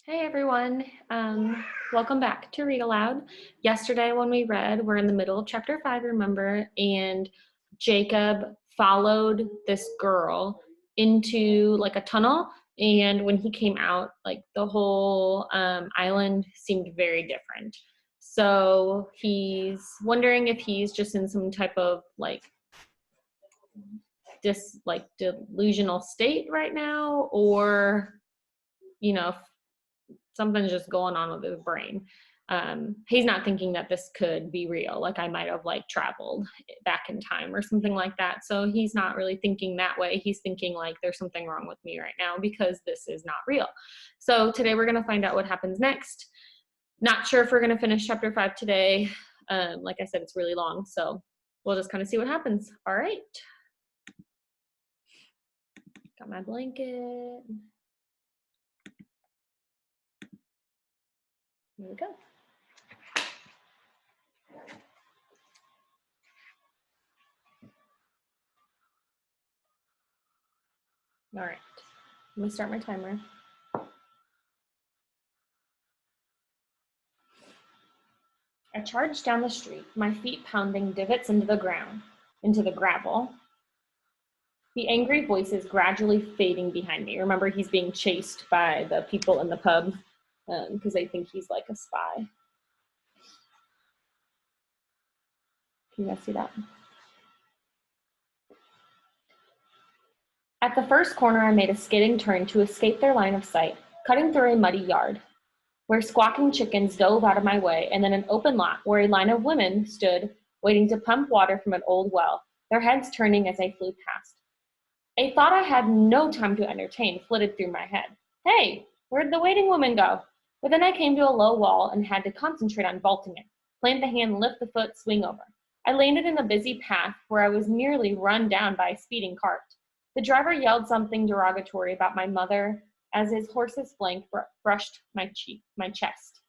Hey everyone, welcome back to Read Aloud. Yesterday when we read, we're in the middle of chapter 5, remember, and Jacob followed this girl into like a tunnel, and when he came out, like the whole island seemed very different. So he's wondering if he's just in some type of delusional state right now, or you know something's just going on with his brain. He's not thinking that this could be real, like I might have traveled back in time or something like that. So he's not really thinking that way. He's thinking like there's something wrong with me right now because this is not real. So today we're going to find out what happens next. Not sure if we're going to finish chapter 5 today. Like I said, it's really long, so we'll just kind of see what happens. All right. Got my blanket. Here we go. All right, let me start my timer. I charged down the street, my feet pounding divots into the ground, into the gravel. The angry voices gradually fading behind me. Remember, he's being chased by the people in the pub because they think he's like a spy. Can you guys see that? At the first corner, I made a skidding turn to escape their line of sight, cutting through a muddy yard, where squawking chickens dove out of my way, and then an open lot where a line of women stood, waiting to pump water from an old well, their heads turning as I flew past. A thought I had no time to entertain flitted through my head. Hey, where'd the waiting woman go? But then I came to a low wall and had to concentrate on vaulting it. Plant the hand, lift the foot, swing over. I landed in a busy path where I was nearly run down by a speeding cart. The driver yelled something derogatory about my mother as his horse's flank brushed my chest,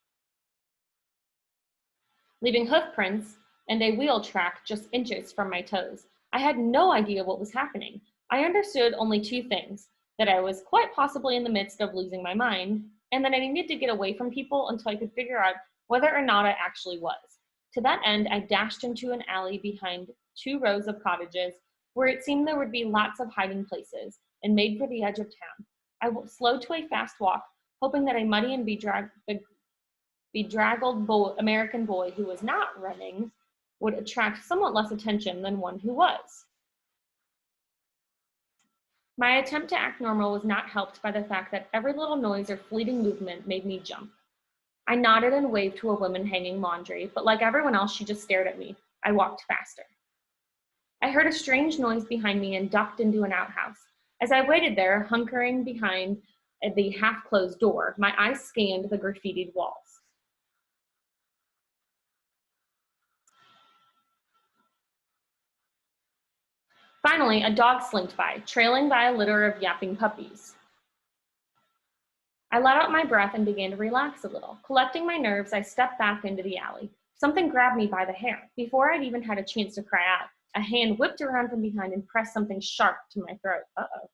leaving hoof prints and a wheel track just inches from my toes. I had no idea what was happening. I understood only two things: that I was quite possibly in the midst of losing my mind, and that I needed to get away from people until I could figure out whether or not I actually was. To that end, I dashed into an alley behind 2 rows of cottages where it seemed there would be lots of hiding places, and made for the edge of town. I slowed to a fast walk, hoping that a muddy and bedraggled American boy who was not running would attract somewhat less attention than one who was. My attempt to act normal was not helped by the fact that every little noise or fleeting movement made me jump. I nodded and waved to a woman hanging laundry, but like everyone else, she just stared at me. I walked faster. I heard a strange noise behind me and ducked into an outhouse. As I waited there, hunkering behind the half-closed door, my eyes scanned the graffitied walls. Finally, a dog slinked by, trailing by a litter of yapping puppies. I let out my breath and began to relax a little. Collecting my nerves, I stepped back into the alley. Something grabbed me by the hair. Before I'd even had a chance to cry out, a hand whipped around from behind and pressed something sharp to my throat. Uh-oh.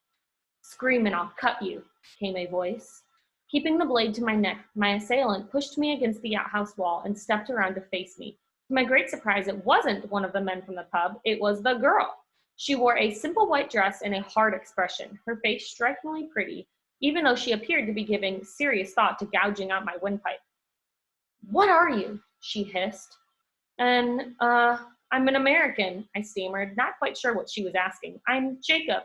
Scream and I'll cut you, came a voice. Keeping the blade to my neck, my assailant pushed me against the outhouse wall and stepped around to face me. To my great surprise, it wasn't one of the men from the pub. It was the girl. She wore a simple white dress and a hard expression, her face strikingly pretty, even though she appeared to be giving serious thought to gouging out my windpipe. What are you? She hissed. And, I'm an American, I stammered, not quite sure what she was asking. I'm Jacob.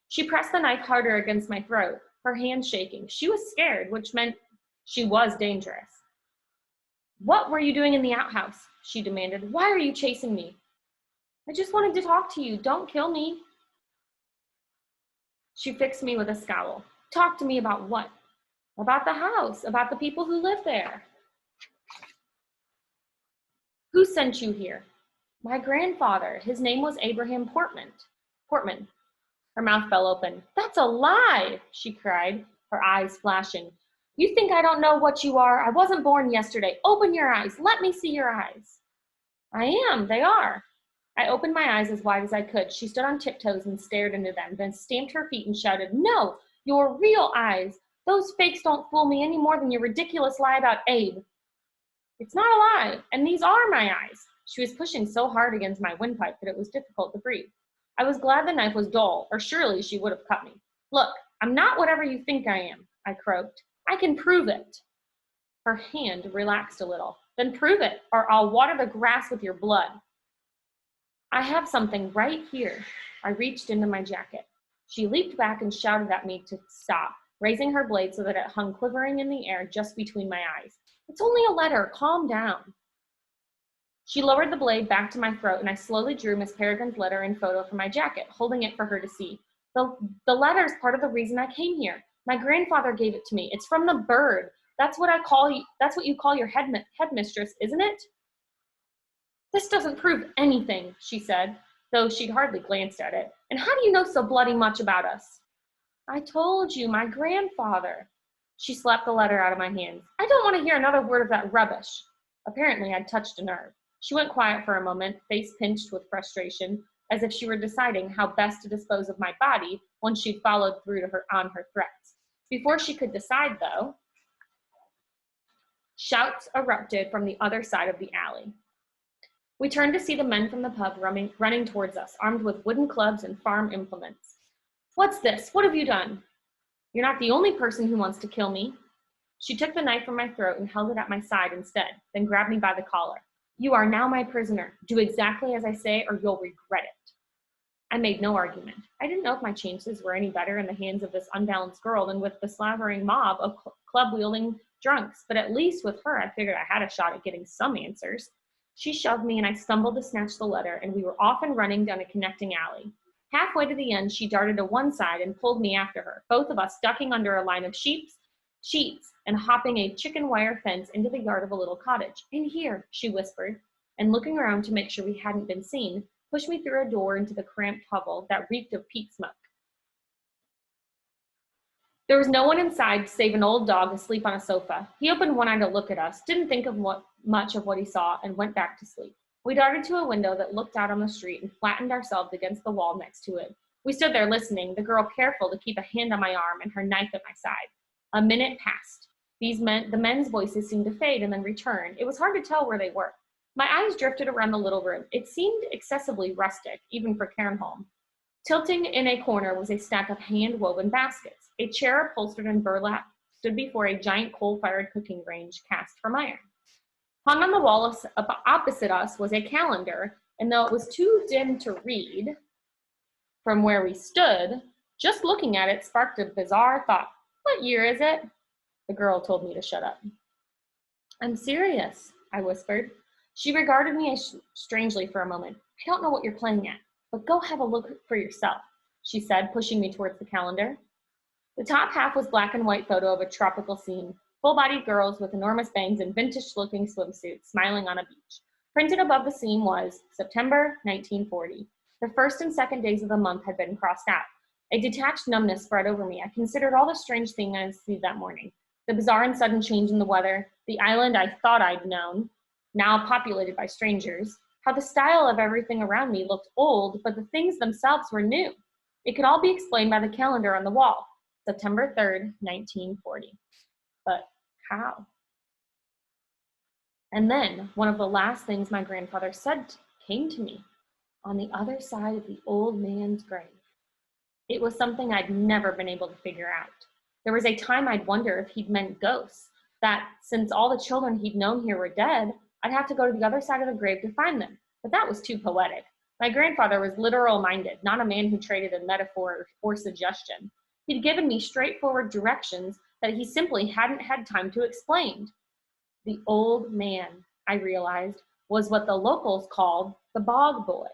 She pressed the knife harder against my throat, her hand shaking. She was scared, which meant she was dangerous. What were you doing in the outhouse? She demanded. Why are you chasing me? I just wanted to talk to you. Don't kill me. She fixed me with a scowl. Talk to me about what? About the house, about the people who live there. Who sent you here? My grandfather. His name was Abraham Portman. Her mouth fell open. That's a lie, she cried, her eyes flashing. You think I don't know what you are? I wasn't born yesterday. Open your eyes. Let me see your eyes. I am. They are. I opened my eyes as wide as I could. She stood on tiptoes and stared into them, then stamped her feet and shouted, No, your real eyes. Those fakes don't fool me any more than your ridiculous lie about Abe. It's not a lie, and these are my eyes. She was pushing so hard against my windpipe that it was difficult to breathe. I was glad the knife was dull, or surely she would have cut me. Look, I'm not whatever you think I am, I croaked. I can prove it. Her hand relaxed a little. Then prove it, or I'll water the grass with your blood. I have something right here. I reached into my jacket. She leaped back and shouted at me to stop, raising her blade so that it hung quivering in the air just between my eyes. It's only a letter. Calm down. She lowered the blade back to my throat, and I slowly drew Miss Peregrine's letter and photo from my jacket, holding it for her to see. The letter's part of the reason I came here. My grandfather gave it to me. It's from the bird. That's what you call your headmistress, isn't it? This doesn't prove anything, she said, though she'd hardly glanced at it. And how do you know so bloody much about us? I told you, my grandfather. She slapped the letter out of my hands. I don't want to hear another word of that rubbish. Apparently, I'd touched a nerve. She went quiet for a moment, face pinched with frustration, as if she were deciding how best to dispose of my body once she'd followed through on her threats. Before she could decide, though, shouts erupted from the other side of the alley. We turned to see the men from the pub running towards us, armed with wooden clubs and farm implements. What's this? What have you done? You're not the only person who wants to kill me. She took the knife from my throat and held it at my side instead, then grabbed me by the collar. You are now my prisoner. Do exactly as I say or you'll regret it. I made no argument. I didn't know if my chances were any better in the hands of this unbalanced girl than with the slavering mob of club-wielding drunks, but at least with her I figured I had a shot at getting some answers. She shoved me and I stumbled to snatch the letter, and we were off and running down a connecting alley. Halfway to the end, she darted to one side and pulled me after her, both of us ducking under a line of sheets and hopping a chicken wire fence into the yard of a little cottage. In here, she whispered, and looking around to make sure we hadn't been seen, pushed me through a door into the cramped hovel that reeked of peat smoke. There was no one inside save an old dog asleep on a sofa. He opened one eye to look at us, didn't think of much of what he saw, and went back to sleep. We darted to a window that looked out on the street and flattened ourselves against the wall next to it. We stood there listening, the girl careful to keep a hand on my arm and her knife at my side. A minute passed. The men's voices seemed to fade and then return. It was hard to tell where they were. My eyes drifted around the little room. It seemed excessively rustic, even for Cairnholm. Tilting in a corner was a stack of hand-woven baskets. A chair upholstered in burlap stood before a giant coal-fired cooking range cast from iron. Hung on the wall opposite us was a calendar, and though it was too dim to read from where we stood, just looking at it sparked a bizarre thought. What year is it? The girl told me to shut up. I'm serious, I whispered. She regarded me strangely for a moment. I don't know what you're playing at, but go have a look for yourself, she said, pushing me towards the calendar. The top half was black and white photo of a tropical scene, full-bodied girls with enormous bangs and vintage-looking swimsuits smiling on a beach. Printed above the scene was September 1940. The first and second days of the month had been crossed out. A detached numbness spread over me. I considered all the strange things I had seen that morning. The bizarre and sudden change in the weather, the island I thought I'd known, now populated by strangers, how the style of everything around me looked old, but the things themselves were new. It could all be explained by the calendar on the wall, September 3rd, 1940. But how? And then one of the last things my grandfather said came to me, on the other side of the old man's grave. It was something I'd never been able to figure out. There was a time I'd wonder if he'd meant ghosts, that since all the children he'd known here were dead, I'd have to go to the other side of the grave to find them. But that was too poetic. My grandfather was literal-minded, not a man who traded in metaphor or suggestion. He'd given me straightforward directions that he simply hadn't had time to explain. The old man, I realized, was what the locals called the bog boy.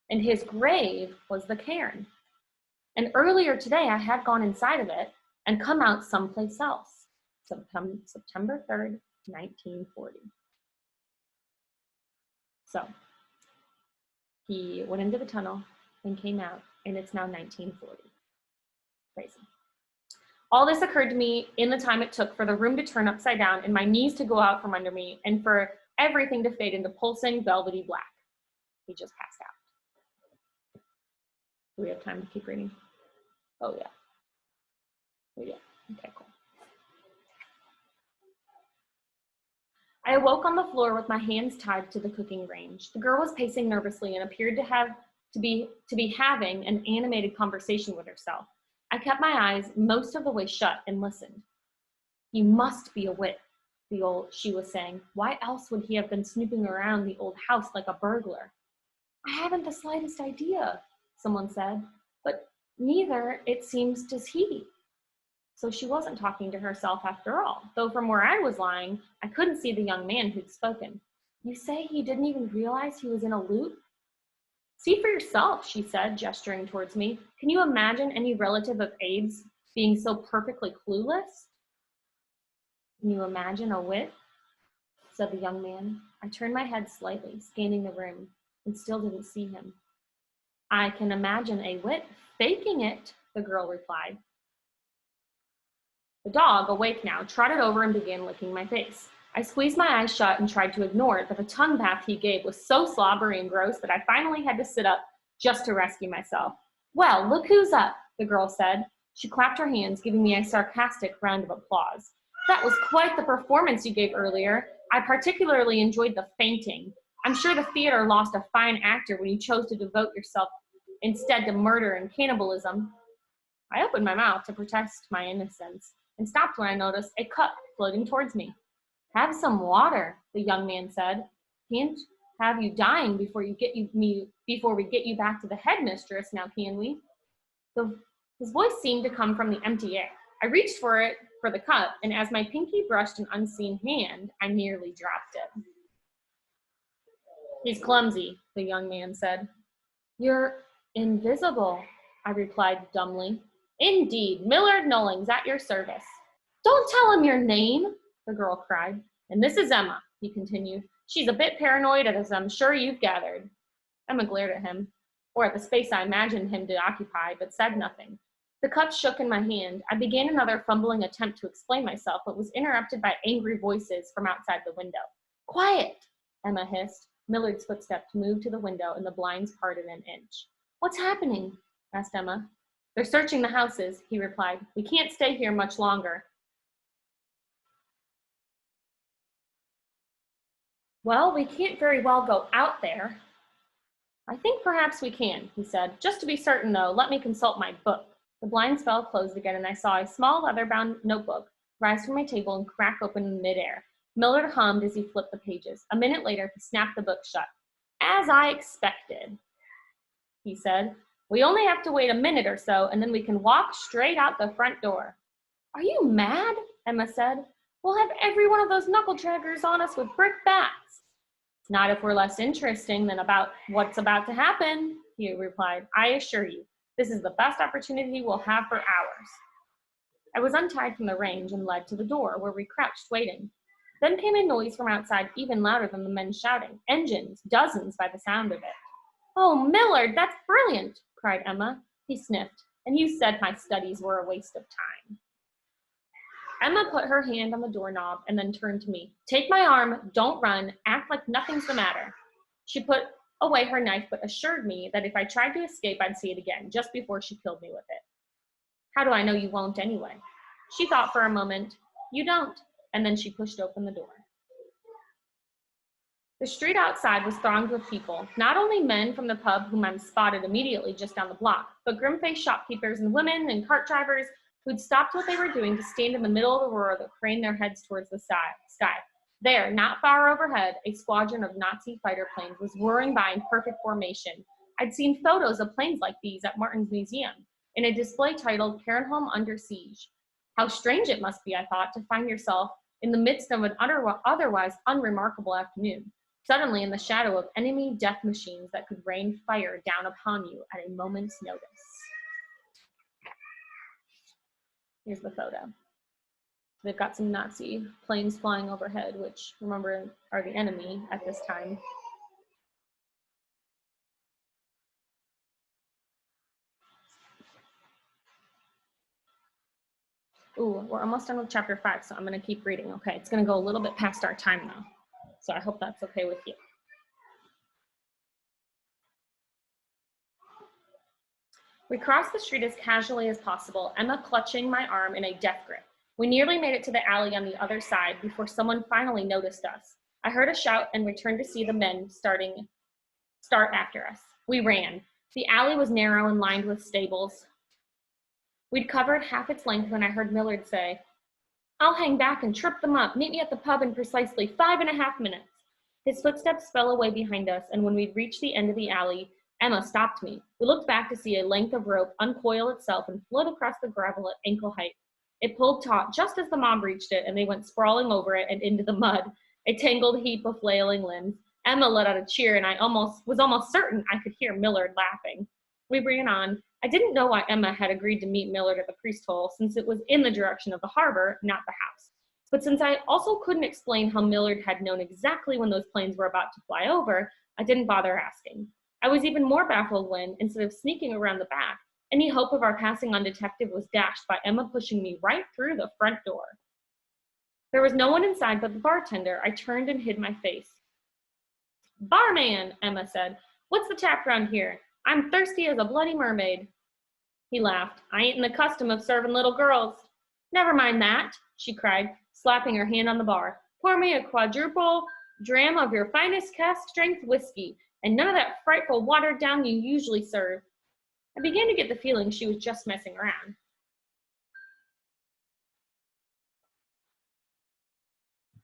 And his grave was the cairn. And earlier today, I had gone inside of it and come out someplace else. September 3rd, 1940. So he went into the tunnel and came out, and it's now 1940. Crazy. All this occurred to me in the time it took for the room to turn upside down and my knees to go out from under me and for everything to fade into pulsing, velvety black. He just passed out. Do we have time to keep reading? Oh, yeah. Okay, cool. I awoke on the floor with my hands tied to the cooking range. The girl was pacing nervously and appeared to be having an animated conversation with herself. I kept my eyes most of the way shut and listened. "You must be a wit," she was saying. "Why else would he have been snooping around the old house like a burglar?" "I haven't the slightest idea," someone said, "but neither, it seems, does he." So she wasn't talking to herself after all, though from where I was lying, I couldn't see the young man who'd spoken. "You say he didn't even realize he was in a loop?" "See for yourself," she said, gesturing towards me. "Can you imagine any relative of Abe's being so perfectly clueless?" "Can you imagine a wit?" said the young man. I turned my head slightly, scanning the room, and still didn't see him. "I can imagine a wit faking it," the girl replied. The dog, awake now, trotted over and began licking my face. I squeezed my eyes shut and tried to ignore it, but the tongue bath he gave was so slobbery and gross that I finally had to sit up just to rescue myself. "Well, look who's up," the girl said. She clapped her hands, giving me a sarcastic round of applause. "That was quite the performance you gave earlier. I particularly enjoyed the fainting. I'm sure the theater lost a fine actor when you chose to devote yourself instead to murder and cannibalism." I opened my mouth to protest my innocence and stopped when I noticed a cup floating towards me. "Have some water," the young man said. "Can't have you dying before we get you back to the headmistress, now can we?" His voice seemed to come from the empty air. I reached for the cup, and as my pinky brushed an unseen hand, I nearly dropped it. "He's clumsy," the young man said. "You're invisible," I replied dumbly. "Indeed, Millard Nollings at your service." "Don't tell him your name," the girl cried. "And this is Emma," he continued. "She's a bit paranoid, as I'm sure you've gathered." Emma glared at him, or at the space I imagined him to occupy, but said nothing. The cup shook in my hand. I began another fumbling attempt to explain myself, but was interrupted by angry voices from outside the window. "Quiet," Emma hissed. Millard's footsteps moved to the window, and the blinds parted an inch. "What's happening?" asked Emma. "They're searching the houses," he replied. "We can't stay here much longer." "Well, we can't very well go out there." "I think perhaps we can," he said. "Just to be certain, though, let me consult my book." The blinds fell closed again, and I saw a small leather-bound notebook rise from my table and crack open in midair. Millard hummed as he flipped the pages. A minute later, he snapped the book shut. "As I expected," he said. "We only have to wait a minute or so, and then we can walk straight out the front door." "Are you mad?" Emma said. "We'll have every one of those knuckle-draggers on us with brick bats." "Not if we're less interesting than about what's about to happen," he replied. "I assure you, this is the best opportunity we'll have for hours." I was untied from the range and led to the door, where we crouched waiting. Then came a noise from outside even louder than the men shouting. Engines, dozens by the sound of it. "Oh, Millard, that's brilliant," cried Emma. He sniffed. "And you said my studies were a waste of time." Emma put her hand on the doorknob and then turned to me. "Take my arm, don't run, act like nothing's the matter." She put away her knife, but assured me that if I tried to escape, I'd see it again, just before she killed me with it. "How do I know you won't anyway?" She thought for a moment. "You don't," and then she pushed open the door. The street outside was thronged with people, not only men from the pub whom I spotted immediately just down the block, but grim-faced shopkeepers and women and cart drivers who'd stopped what they were doing to stand in the middle of the roar that craned their heads towards the sky. There, not far overhead, a squadron of Nazi fighter planes was whirring by in perfect formation. I'd seen photos of planes like these at Martin's Museum, in a display titled "Cairnholm Under Siege." How strange it must be, I thought, to find yourself in the midst of an otherwise unremarkable afternoon, suddenly in the shadow of enemy death machines that could rain fire down upon you at a moment's notice. Here's the photo. They've got some Nazi planes flying overhead, which, remember, are the enemy at this time. Ooh, we're almost done with chapter 5, so I'm going to keep reading. Okay, it's going to go a little bit past our time, though, so I hope that's okay with you. We crossed the street as casually as possible, Emma clutching my arm in a death grip. We nearly made it to the alley on the other side before someone finally noticed us. I heard a shout and returned to see the men start after us. We ran. The alley was narrow and lined with stables. We'd covered half its length when I heard Millard say, "I'll hang back and trip them up. Meet me at the pub in precisely 5.5 minutes." His footsteps fell away behind us, and when we'd reached the end of the alley, Emma stopped me. We looked back to see a length of rope uncoil itself and float across the gravel at ankle height. It pulled taut just as the mob reached it, and they went sprawling over it and into the mud, a tangled heap of flailing limbs. Emma let out a cheer, and I was almost certain I could hear Millard laughing. We ran on. I didn't know why Emma had agreed to meet Millard at the priest hole, since it was in the direction of the harbor, not the house. But since I also couldn't explain how Millard had known exactly when those planes were about to fly over, I didn't bother asking. I was even more baffled when, instead of sneaking around the back, any hope of our passing undetected was dashed by Emma pushing me right through the front door. There was no one inside but the bartender. I turned and hid my face. "Barman," Emma said, "what's the tap round here? I'm thirsty as a bloody mermaid." He laughed. "I ain't in the custom of serving little girls." "Never mind that," she cried, slapping her hand on the bar. "Pour me a quadruple dram of your finest cask-strength whiskey, and none of that frightful watered down you usually serve." I began to get the feeling she was just messing around.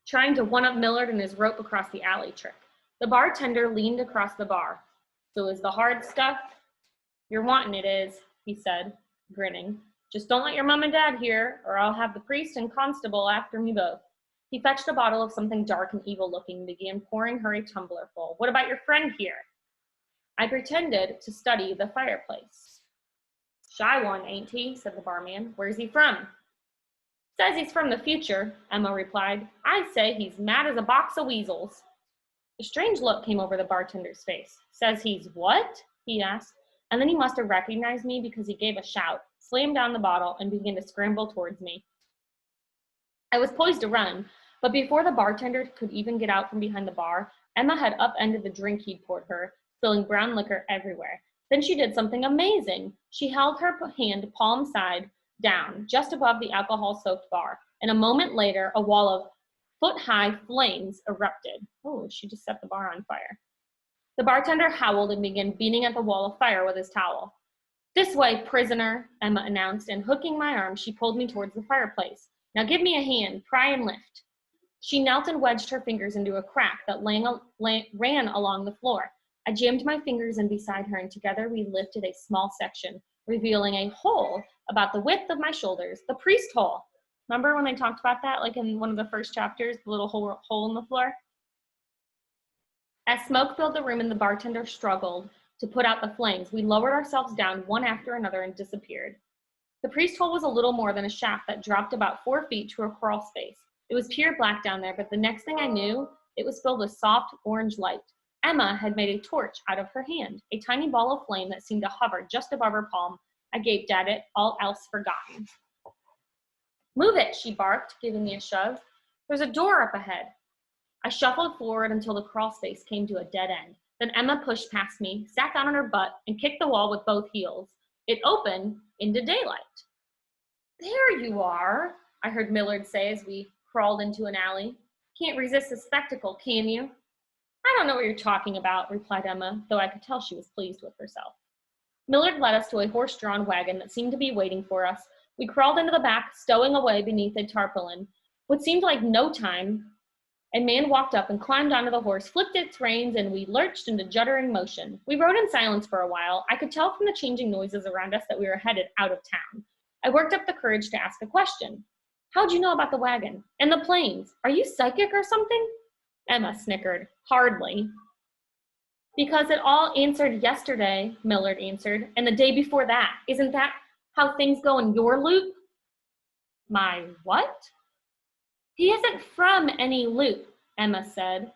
Trying to one-up Millard and his rope across the alley trick. The bartender leaned across the bar. "So is the hard stuff?" "You're wanting it is," he said, grinning. "Just don't let your mom and dad hear, or I'll have the priest and constable after me both." He fetched a bottle of something dark and evil-looking and began pouring her a tumbler full. "What about your friend here?" I pretended to study the fireplace. "Shy one, ain't he?" said the barman. "Where's he from?" "Says he's from the future," Emma replied. "I say he's mad as a box of weasels." A strange look came over the bartender's face. "Says he's what?" he asked, and then he must have recognized me because he gave a shout, slammed down the bottle, and began to scramble towards me. I was poised to run, but before the bartender could even get out from behind the bar, Emma had upended the drink he'd poured her, spilling brown liquor everywhere. Then she did something amazing. She held her hand palm side down, just above the alcohol-soaked bar, and a moment later, a wall of foot-high flames erupted. Oh, she just set the bar on fire. The bartender howled and began beating at the wall of fire with his towel. "This way, prisoner," Emma announced, and hooking my arm, she pulled me towards the fireplace. "Now give me a hand, pry and lift." She knelt and wedged her fingers into a crack that ran along the floor. I jammed my fingers in beside her, and together we lifted a small section, revealing a hole about the width of my shoulders, the priest hole. Remember when they talked about that, like in one of the first chapters, the little hole in the floor? As smoke filled the room and the bartender struggled to put out the flames, we lowered ourselves down one after another and disappeared. The priest hole was a little more than a shaft that dropped about 4 feet to a crawl space. It was pure black down there, but the next thing I knew, it was filled with soft orange light. Emma had made a torch out of her hand, a tiny ball of flame that seemed to hover just above her palm. I gaped at it, all else forgotten. "Move it," she barked, giving me a shove. "There's a door up ahead." I shuffled forward until the crawl space came to a dead end. Then Emma pushed past me, sat down on her butt, and kicked the wall with both heels. It opened into daylight. "There you are," I heard Millard say as we crawled into an alley. "Can't resist the spectacle, can you?" "I don't know what you're talking about," replied Emma, though I could tell she was pleased with herself. Millard led us to a horse-drawn wagon that seemed to be waiting for us. We crawled into the back, stowing away beneath a tarpaulin. What seemed like no time, a man walked up and climbed onto the horse, flipped its reins, and we lurched into juddering motion. We rode in silence for a while. I could tell from the changing noises around us that we were headed out of town. I worked up the courage to ask a question. "How'd you know about the wagon? And the planes? Are you psychic or something?" Emma snickered. "Hardly." "Because it all answered yesterday," Millard answered, "and the day before that. Isn't that how things go in your loop?" "My what?" "He isn't from any loop," Emma said,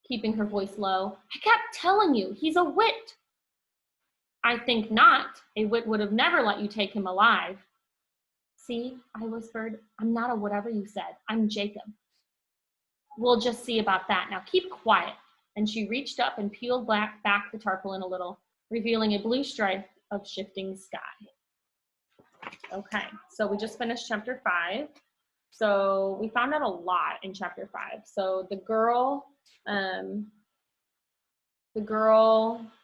keeping her voice low. "I kept telling you, he's a wit." "I think not. A wit would have never let you take him alive." "See," I whispered, "I'm not a whatever you said. I'm Jacob." "We'll just see about that. Now keep quiet." And she reached up and peeled back the tarpaulin a little, revealing a blue stripe of shifting sky. Okay, so we just finished chapter 5. So we found out a lot in chapter 5. So the girl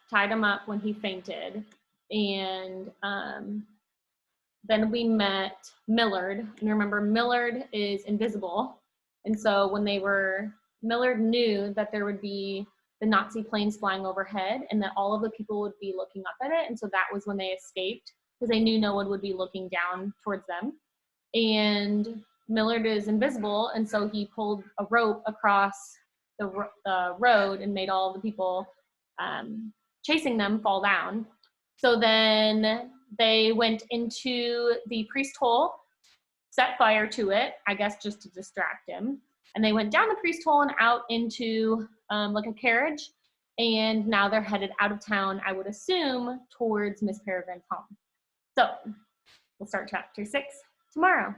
tied him up when he fainted, and then we met Millard. And remember, Millard is invisible, and so when Millard knew that there would be the Nazi planes flying overhead, and that all of the people would be looking up at it, and so that was when they escaped, because they knew no one would be looking down towards them. And Millard is invisible, and so he pulled a rope across the road and made all the people chasing them fall down. So then they went into the priest hole, set fire to it, I guess just to distract him. And they went down the priest hole and out into like a carriage. And now they're headed out of town, I would assume, towards Miss Peregrine's home. So we'll start chapter 6 tomorrow.